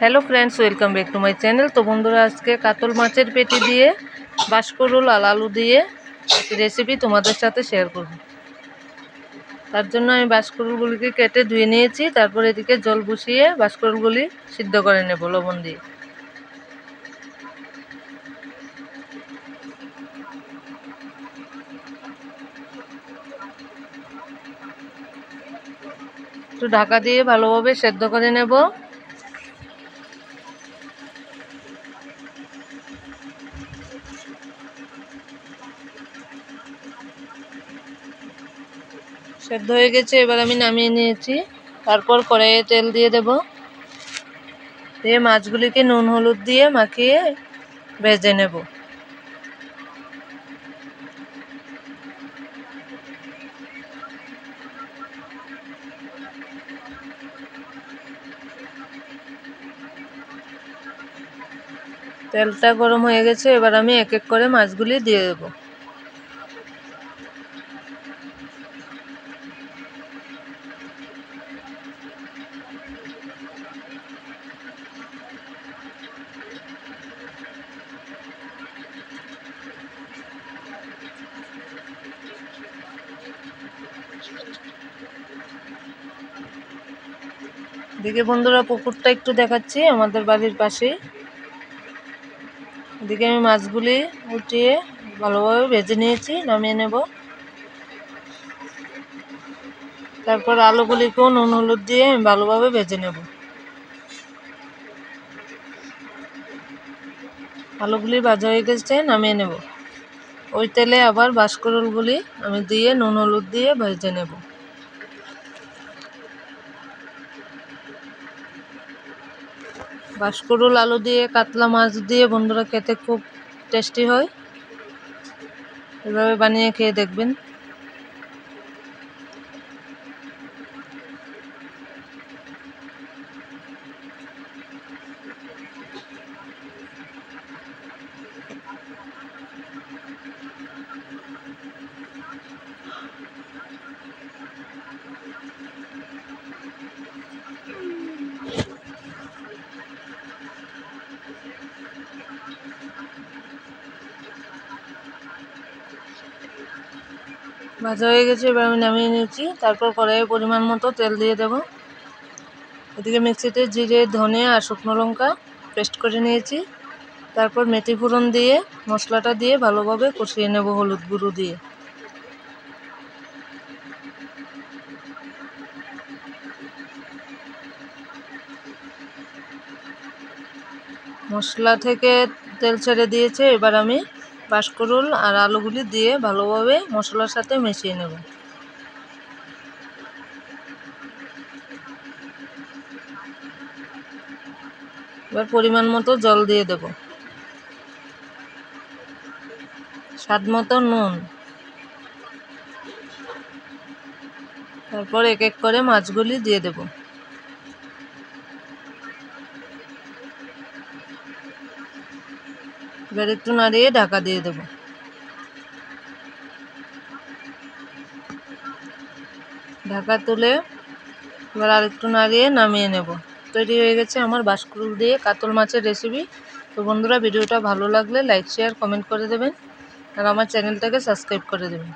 Hello friends, welcome back to my channel. तो बंधुरा आज के कातल माछेर पेटी दिए बाष्करोल आल आलू दिए रेसिपि तुम्हारे साथे शेयर करब। तार जन्य आमि बाष्करोलगुलिके केटे धुए निয়েছি। तारपर एदिके जल बसिए बाष्करोलगुली सिद्ध करे नेब लवण दिए। একটু ঢাকা দিয়ে ভালোভাবে সেদ্ধ করে নেব। সেদ্ধ হয়ে গেছে, এবার আমি নামিয়ে নিয়েছি। তারপর কড়াইয়ে তেল দিয়ে দেব, দিয়ে মাছগুলিকে নুন হলুদ দিয়ে মাখিয়ে ভেজে নেব। তেলটা গরম হয়ে গেছে, এবার আমি এক এক করে মাছগুলি দিয়ে দেব। এদিকে বন্ধুরা পুকুরটা একটু দেখাচ্ছি আমাদের বাড়ির পাশেই। এদিকে আমি মাছগুলি উঠিয়ে ভালোভাবে ভেজে নিয়েছি, নামিয়ে নেব। তারপর আলুগুলিকেও নুন হলুদ দিয়ে আমি ভালোভাবে ভেজে নেব। আলুগুলি ভাজা হয়ে গেছে, নামিয়ে নেব। ওই তেলে আবার বাষ্করোলগুলি আমি দিয়ে নুন হলুদ দিয়ে ভেজে নেব। বাষ্করোল আলু দিয়ে কাতলা মাছ দিয়ে বন্ধুরা খেতে খুব টেস্টি হয়। এভাবে বানিয়ে খেয়ে দেখবেন। ভাজা হয়ে গেছে, এবার আমি নামিয়ে নিয়েছি। তারপর কড়াইয়ে পরিমাণ মতো তেল দিয়ে দেব। এদিকে মিক্সিতে জিরে ধনে আর শুকনো লঙ্কা পেস্ট করে নিয়েছি। তারপর মেথি ফোড়ন দিয়ে মশলাটা দিয়ে ভালোভাবে কষিয়ে নেব হলুদ গুঁড়ো দিয়ে। মশলা থেকে তেল ছেড়ে দিয়েছে, এবার আমি বাষ্করোল আর আলুগুলি দিয়ে ভালোভাবে মশলার সাথে মিশিয়ে নেব। এবার পরিমাণ মতো জল দিয়ে দেব, স্বাদ মতো নুন। তারপর এক এক করে মাছগুলি দিয়ে দেব। এবার একটু নাড়িয়ে ঢাকা দিয়ে দেব। ঢাকা তুলে এবার আরেকটু নাড়িয়ে নামিয়ে নেব। তৈরি হয়ে গেছে আমার বাষ্করোল দিয়ে কাতল মাছের রেসিপি। তো বন্ধুরা ভিডিওটা ভালো লাগলে লাইক শেয়ার কমেন্ট করে দেবেন আর আমার চ্যানেলটাকে সাবস্ক্রাইব করে দেবেন।